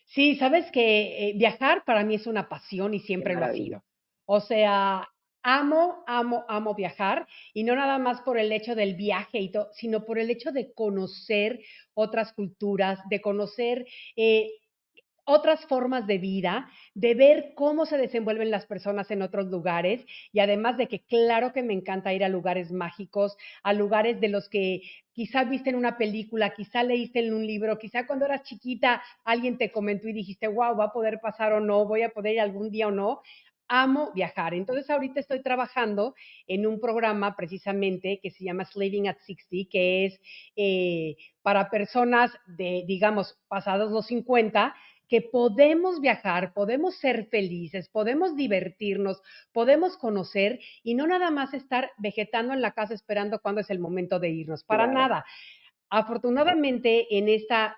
sí, sabes que viajar para mí es una pasión y Qué siempre lo ha maravilla. sido. O sea, amo, amo, amo viajar y no nada más por el hecho del viaje y todo, sino por el hecho de conocer otras culturas, de conocer eh, otras formas de vida, de ver cómo se desenvuelven las personas en otros lugares y además de que claro que me encanta ir a lugares mágicos, a lugares de los que quizá viste en una película, quizá leíste en un libro, quizá cuando eras chiquita alguien te comentó y dijiste, wow, va a poder pasar o no, voy a poder ir algún día o no. Amo viajar. Entonces ahorita estoy trabajando en un programa precisamente que se llama Slaving at 60, que es para personas de, digamos, pasados los 50 que podemos viajar, podemos ser felices, podemos divertirnos, podemos conocer y no nada más estar vegetando en la casa esperando cuándo es el momento de irnos, para Claro, nada. Afortunadamente, en esta,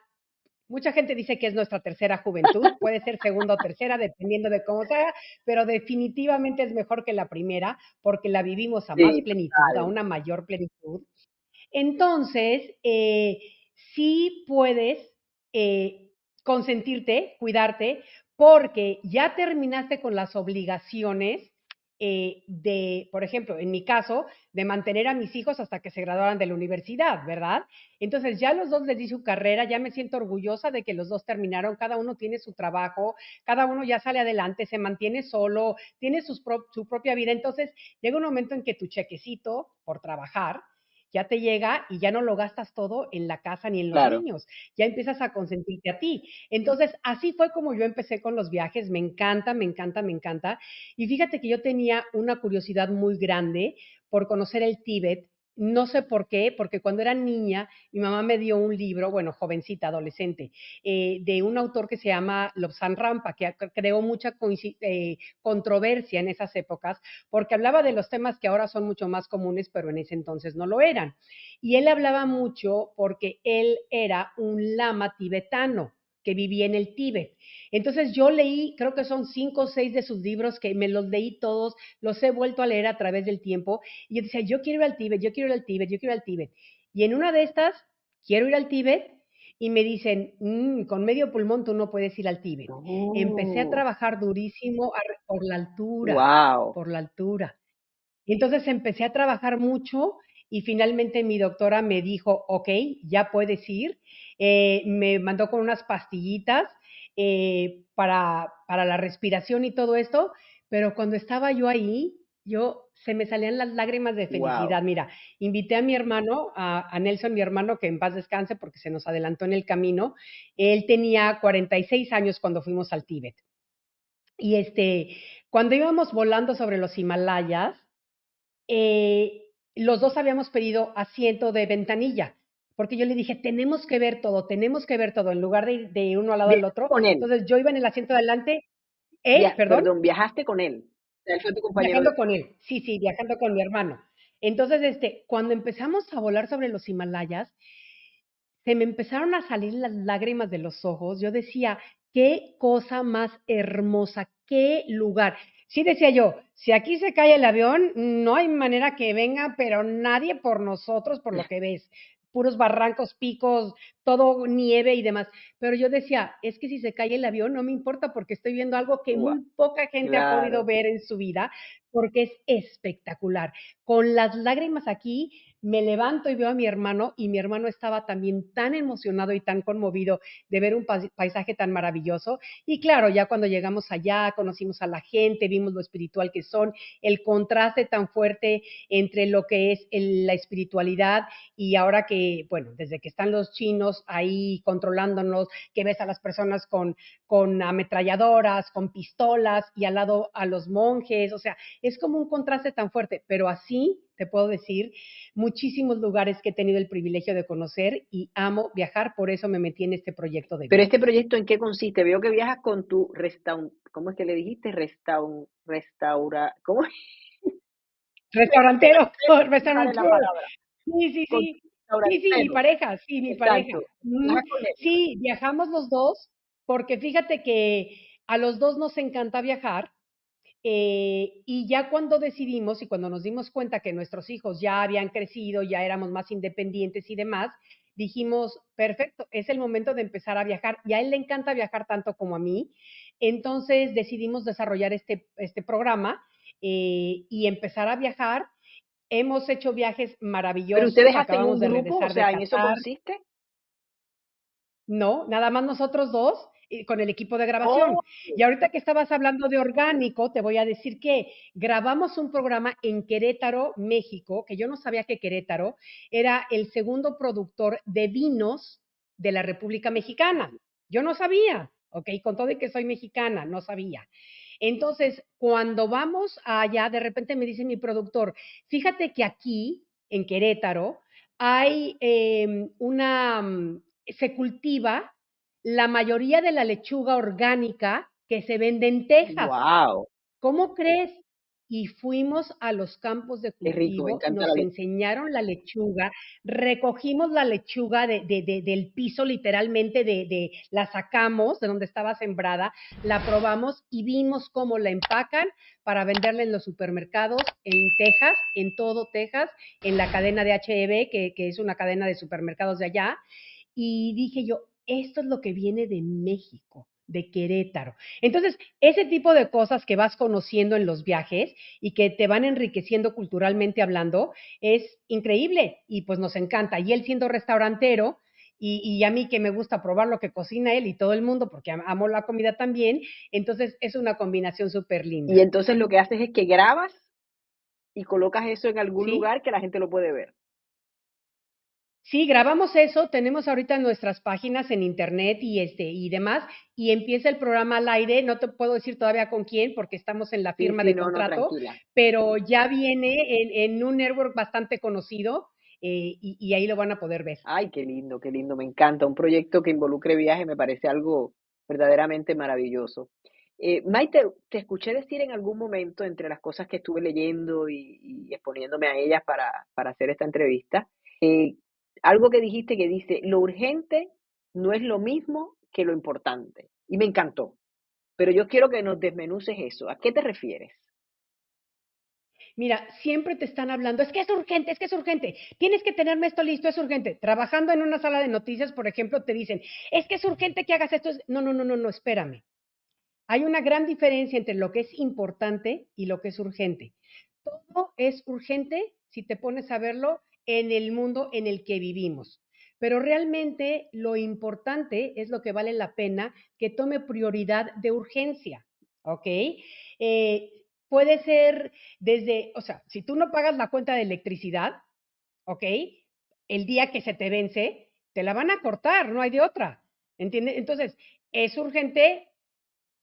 mucha gente dice que es nuestra tercera juventud, puede ser segunda o tercera, dependiendo de cómo sea, pero definitivamente es mejor que la primera, porque la vivimos a más sí, plenitud, a total, una mayor plenitud. Entonces, sí puedes consentirte, cuidarte, porque ya terminaste con las obligaciones por ejemplo, en mi caso, de mantener a mis hijos hasta que se graduaran de la universidad, ¿verdad? Entonces ya los dos les di su carrera, ya me siento orgullosa de que los dos terminaron, cada uno tiene su trabajo, cada uno ya sale adelante, se mantiene solo, tiene su propia vida. Entonces llega un momento en que tu chequecito por trabajar ya te llega y ya no lo gastas todo en la casa ni en los Claro. niños, ya empiezas a consentirte a ti. Entonces, así fue como yo empecé con los viajes, me encanta, me encanta, me encanta. Y fíjate que yo tenía una curiosidad muy grande por conocer el Tíbet. No sé por qué, porque cuando era niña, mi mamá me dio un libro, bueno, jovencita, adolescente, de un autor que se llama Lobsang Rampa, que creó mucha controversia en esas épocas, porque hablaba de los temas que ahora son mucho más comunes, pero en ese entonces no lo eran. Y él hablaba mucho porque él era un lama tibetano que vivía en el Tíbet. Entonces yo leí, creo que son 5 o 6 de sus libros que me los leí todos, los he vuelto a leer a través del tiempo y yo decía, yo quiero ir al Tíbet, yo quiero ir al Tíbet, yo quiero ir al Tíbet. Y en una de estas, quiero ir al Tíbet y me dicen, con medio pulmón tú no puedes ir al Tíbet. Empecé a Oh, trabajar durísimo wow. por la altura. Y entonces empecé a trabajar mucho y finalmente mi doctora me dijo, ok, ya puedes ir. Me mandó con unas pastillitas para la respiración y todo esto, pero cuando estaba yo ahí, se me salían las lágrimas de Wow. felicidad. Mira, invité a mi hermano, a Nelson, mi hermano, que en paz descanse porque se nos adelantó en el camino. Él tenía 46 años cuando fuimos al Tíbet. Y cuando íbamos volando sobre los Himalayas, los dos habíamos pedido asiento de ventanilla, porque yo le dije, tenemos que ver todo, en lugar de ir de uno al lado del Viajaste otro. con él. Entonces yo iba en el asiento de adelante, perdón, Perdón, viajaste con él. O sea, él fue tu compañero de viajando con viaje. él, sí, sí, viajando con mi hermano. Entonces, cuando empezamos a volar sobre los Himalayas, se me empezaron a salir las lágrimas de los ojos. Yo decía, qué cosa más hermosa, qué lugar. Sí decía yo, si aquí se cae el avión, no hay manera que venga, pero nadie por nosotros, por lo que ves. Puros barrancos, picos, todo nieve y demás. Pero yo decía, es que si se cae el avión, no me importa porque estoy viendo algo que Wow. muy poca gente ha podido Claro. ver en su vida, porque es espectacular. Con las lágrimas aquí, me levanto y veo a mi hermano y mi hermano estaba también tan emocionado y tan conmovido de ver un paisaje tan maravilloso. Y claro, ya cuando llegamos allá, conocimos a la gente, vimos lo espiritual que son, el contraste tan fuerte entre lo que es la espiritualidad y ahora que, bueno, desde que están los chinos ahí controlándonos, que ves a las personas con ametralladoras, con pistolas y al lado a los monjes, o sea, es como un contraste tan fuerte, pero así te puedo decir muchísimos lugares que he tenido el privilegio de conocer y amo viajar, por eso me metí en este proyecto de Pero este viajes. proyecto, ¿en qué consiste? Veo que viajas con tu ¿cómo es que le dijiste? ¿Cómo es? Restaurantero, No me sale la restaurateur. palabra. Sí, sí, Con tu sí. Sí, sí, restaurantero. mi pareja. Exacto. Viajas con él. Sí, viajamos los dos, porque fíjate que a los dos nos encanta viajar. Y ya cuando decidimos y cuando nos dimos cuenta que nuestros hijos ya habían crecido, ya éramos más independientes y demás, dijimos, perfecto, es el momento de empezar a viajar. Y a él le encanta viajar tanto como a mí. Entonces decidimos desarrollar este programa y empezar a viajar. Hemos hecho viajes Pero ustedes maravillosos, hacen acabamos un de grupo, o regresar de sea, ¿en eso Qatar. consiste? No, nada más nosotros dos y con el equipo de Oh, grabación. Y ahorita que estabas hablando de orgánico, te voy a decir que grabamos un programa en Querétaro, México, que yo no sabía que Querétaro era el segundo productor de vinos de la República Mexicana. Yo no sabía, ¿ok? Con todo y que soy mexicana, no sabía. Entonces, cuando vamos allá, de repente me dice mi productor, fíjate que aquí, en Querétaro, hay se cultiva la mayoría de la lechuga orgánica que se vende en Texas. wow, ¿Cómo crees? Y fuimos a los campos de qué rico, me cultivo, encanta la nos leche. enseñaron la lechuga, recogimos la lechuga del piso literalmente, la sacamos de donde estaba sembrada, la probamos y vimos cómo la empacan para venderla en los supermercados en Texas, en todo Texas, en la cadena de H-E-B, que es una cadena de supermercados de allá. Y dije yo, esto es lo que viene de México. de Querétaro. Entonces, ese tipo de cosas que vas conociendo en los viajes y que te van enriqueciendo culturalmente hablando es increíble y pues nos encanta. Y él siendo restaurantero y a mí que me gusta probar lo que cocina él y todo el mundo porque amo la comida también, entonces es una combinación súper Y linda. entonces lo que haces es que grabas y colocas eso en algún ¿Sí? lugar que la gente lo puede ver. Sí, grabamos eso, tenemos ahorita nuestras páginas en internet y demás, y empieza el programa al aire, no te puedo decir todavía con quién porque estamos en la Sí, firma sí, de no, no, contrato, tranquila. pero ya viene en un network bastante conocido y ahí lo van a poder ver. Ay, qué lindo, me encanta. Un proyecto que involucre viaje me parece algo verdaderamente maravilloso. Maite, te escuché decir en algún momento, entre las cosas que estuve leyendo y exponiéndome a ellas para hacer esta entrevista, eh, algo que dijiste que dice, lo urgente no es lo mismo que lo importante. Y me encantó, pero yo quiero que nos desmenuces eso. ¿A qué te refieres? Mira, siempre te están hablando, es que es urgente, tienes que tenerme esto listo, es urgente. Trabajando en una sala de noticias, por ejemplo, te dicen, es que es urgente que hagas esto. No, no, no, no, no, espérame. Hay una gran diferencia entre lo que es importante y lo que es urgente. Todo es urgente si te pones a verlo en el mundo en el que vivimos. Pero realmente lo importante es lo que vale la pena que tome prioridad de urgencia, ¿ok? Puede ser desde, o sea, si tú no pagas la cuenta de electricidad, ¿ok? El día que se te vence, te la van a cortar, no hay de otra, ¿entiendes? Entonces, ¿es urgente?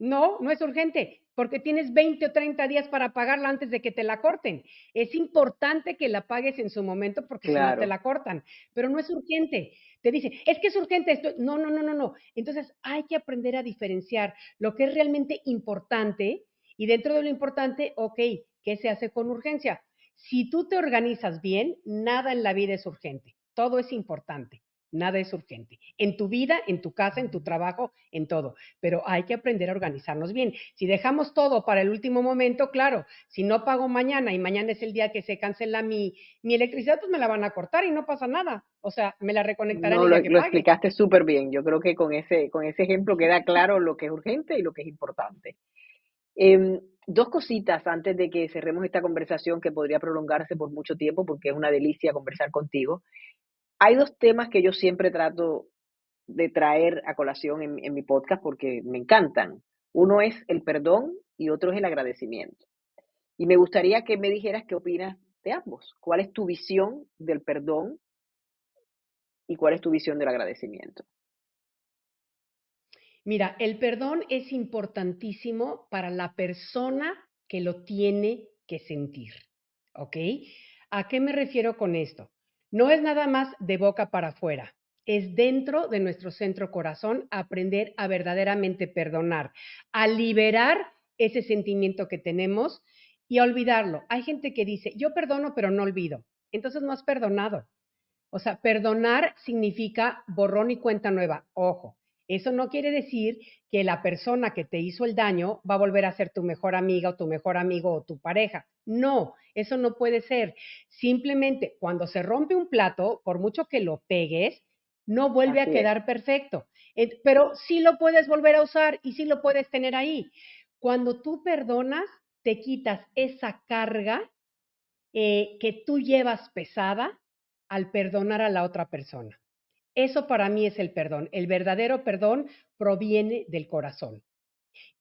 No, no es urgente, porque tienes 20 o 30 días para pagarla antes de que te la corten. Es importante que la pagues en su momento porque si no te Claro, la cortan, pero no es urgente. Te dicen, es que es urgente esto. No, no, no, no, no. Entonces hay que aprender a diferenciar lo que es realmente importante y dentro de lo importante, ok, ¿qué se hace con urgencia? Si tú te organizas bien, nada en la vida es urgente, todo es importante. Nada es urgente. En tu vida, en tu casa, en tu trabajo, en todo. Pero hay que aprender a organizarnos bien. Si dejamos todo para el último momento, claro, si no pago mañana y mañana es el día que se cancela mi electricidad, pues me la van a cortar y no pasa nada. O sea, me la reconectarán no, el día que lo pague. explicaste súper bien. Yo creo que con ese ejemplo queda claro lo que es urgente y lo que es importante. Dos cositas antes de que cerremos esta conversación que podría prolongarse por mucho tiempo porque es una delicia conversar contigo. Hay dos temas que yo siempre trato de traer a colación en mi podcast porque me encantan. Uno es el perdón y otro es el agradecimiento. Y me gustaría que me dijeras qué opinas de ambos. ¿Cuál es tu visión del perdón y cuál es tu visión del agradecimiento? Mira, el perdón es importantísimo para la persona que lo tiene que sentir, ¿ok? ¿A qué me refiero con esto? No es nada más de boca para afuera, es dentro de nuestro centro corazón aprender a verdaderamente perdonar, a liberar ese sentimiento que tenemos y a olvidarlo. Hay gente que dice, yo perdono pero no olvido. Entonces no has perdonado. O sea, perdonar significa borrón y cuenta nueva. Ojo, eso no quiere decir que la persona que te hizo el daño va a volver a ser tu mejor amiga o tu mejor amigo o tu pareja. No, eso no puede ser. Simplemente cuando se rompe un plato, por mucho que lo pegues, no vuelve a Así es. quedar perfecto. Pero sí lo puedes volver a usar y sí lo puedes tener ahí. Cuando tú perdonas, te quitas esa carga que tú llevas pesada al perdonar a la otra persona. Eso para mí es el perdón. El verdadero perdón proviene del corazón.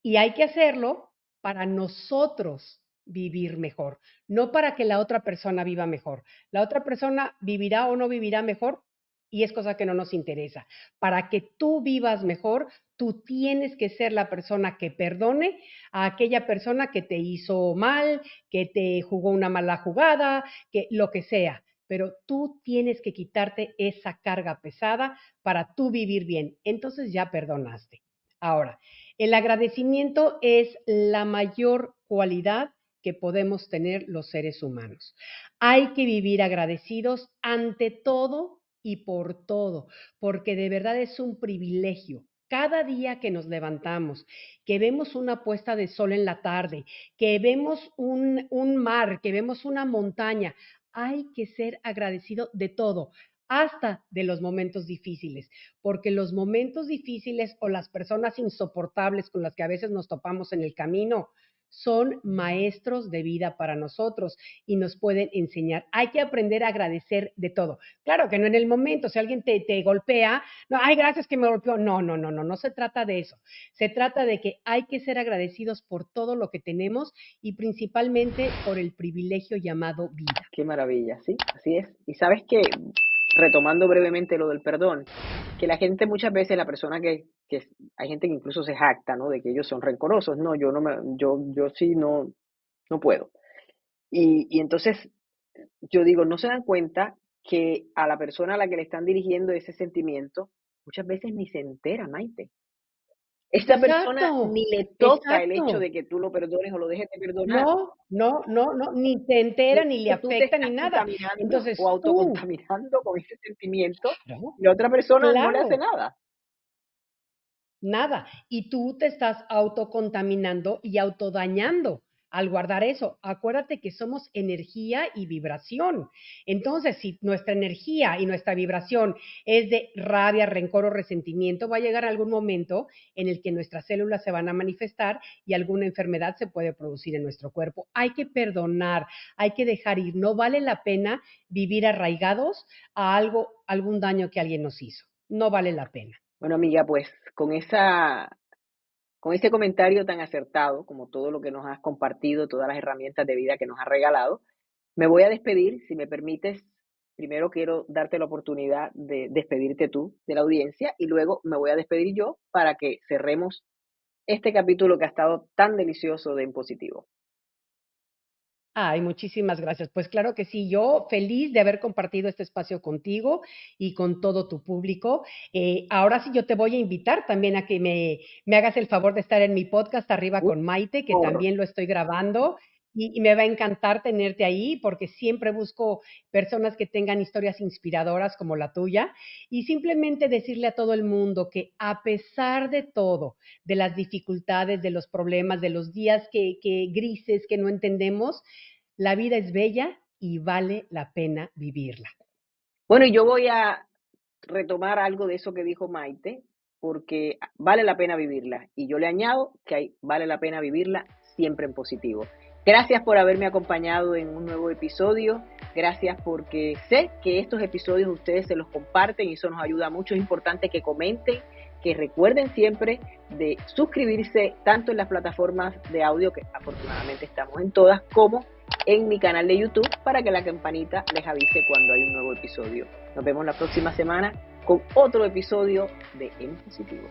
Y hay que hacerlo para nosotros vivir mejor, no para que la otra persona viva mejor. La otra persona vivirá o no vivirá mejor y es cosa que no nos interesa. Para que tú vivas mejor, tú tienes que ser la persona que perdone a aquella persona que te hizo mal, que te jugó una mala jugada, que lo que sea. Pero tú tienes que quitarte esa carga pesada para tú vivir bien. Entonces ya perdonaste. Ahora, el agradecimiento es la mayor cualidad que podemos tener los seres humanos. Hay que vivir agradecidos ante todo y por todo, porque de verdad es un privilegio. Cada día que nos levantamos, que vemos una puesta de sol en la tarde, que vemos un mar, que vemos una montaña, hay que ser agradecido de todo. hasta de los momentos difíciles, porque los momentos difíciles o las personas insoportables con las que a veces nos topamos en el camino son maestros de vida para nosotros y nos pueden enseñar. Hay que aprender a agradecer de todo. Claro que no en el momento, si alguien te golpea, no, ay, gracias que me golpeó. No, no, no, no, no se trata de eso. Se trata de que hay que ser agradecidos por todo lo que tenemos y principalmente por el privilegio llamado vida. Qué maravilla, sí, así es. Y sabes que, retomando brevemente lo del perdón, que la gente muchas veces, la persona que hay gente que incluso se jacta, ¿no? De que ellos son rencorosos. No, yo sí no puedo. Y entonces yo digo, no se dan cuenta que a la persona a la que le están dirigiendo ese sentimiento, muchas veces ni se entera, Maite. Esta persona Exacto, ni le toca el hecho exacto. de que tú lo perdones o lo dejes de perdonar. No, no, no, no, ni se Y entera, ni le entonces tú te afecta, ni estás nada. contaminando o Entonces tú, autocontaminando con ese sentimiento claro, y la otra persona no le hace claro, nada. nada. Y tú te estás autocontaminando y autodañando al guardar eso. Acuérdate que somos energía y vibración. Entonces, si nuestra energía y nuestra vibración es de rabia, rencor o resentimiento, va a llegar algún momento en el que nuestras células se van a manifestar y alguna enfermedad se puede producir en nuestro cuerpo. Hay que perdonar, hay que dejar ir. No vale la pena vivir arraigados a algo, algún daño que alguien nos hizo. No vale la pena. Bueno, amiga, pues con ese comentario tan acertado, como todo lo que nos has compartido, todas las herramientas de vida que nos has regalado, me voy a despedir. Si me permites, primero quiero darte la oportunidad de despedirte tú de la audiencia y luego me voy a despedir yo para que cerremos este capítulo que ha estado tan delicioso de En Positivo. Ay, muchísimas gracias. Pues claro que sí, yo feliz de haber compartido este espacio contigo y con todo tu público. Ahora sí yo te voy a invitar también a que me hagas el favor de estar en mi podcast Arriba Por con Maite, que favor. también lo estoy grabando y me va a encantar tenerte ahí porque siempre busco personas que tengan historias inspiradoras como la tuya y simplemente decirle a todo el mundo que a pesar de todo, de las dificultades, de los problemas, de los días que grises que no entendemos, la vida es bella y vale la pena vivirla. Bueno, y yo voy a retomar algo de eso que dijo Maite, porque vale la pena vivirla. Y yo le añado que vale la pena vivirla siempre en positivo. Gracias por haberme acompañado en un nuevo episodio. Gracias porque sé que estos episodios ustedes se los comparten y eso nos ayuda mucho. Es importante que comenten, que recuerden siempre de suscribirse tanto en las plataformas de audio, que afortunadamente estamos en todas, como en mi canal de YouTube para que la campanita les avise cuando hay un nuevo episodio. Nos vemos la próxima semana con otro episodio de En Positivo.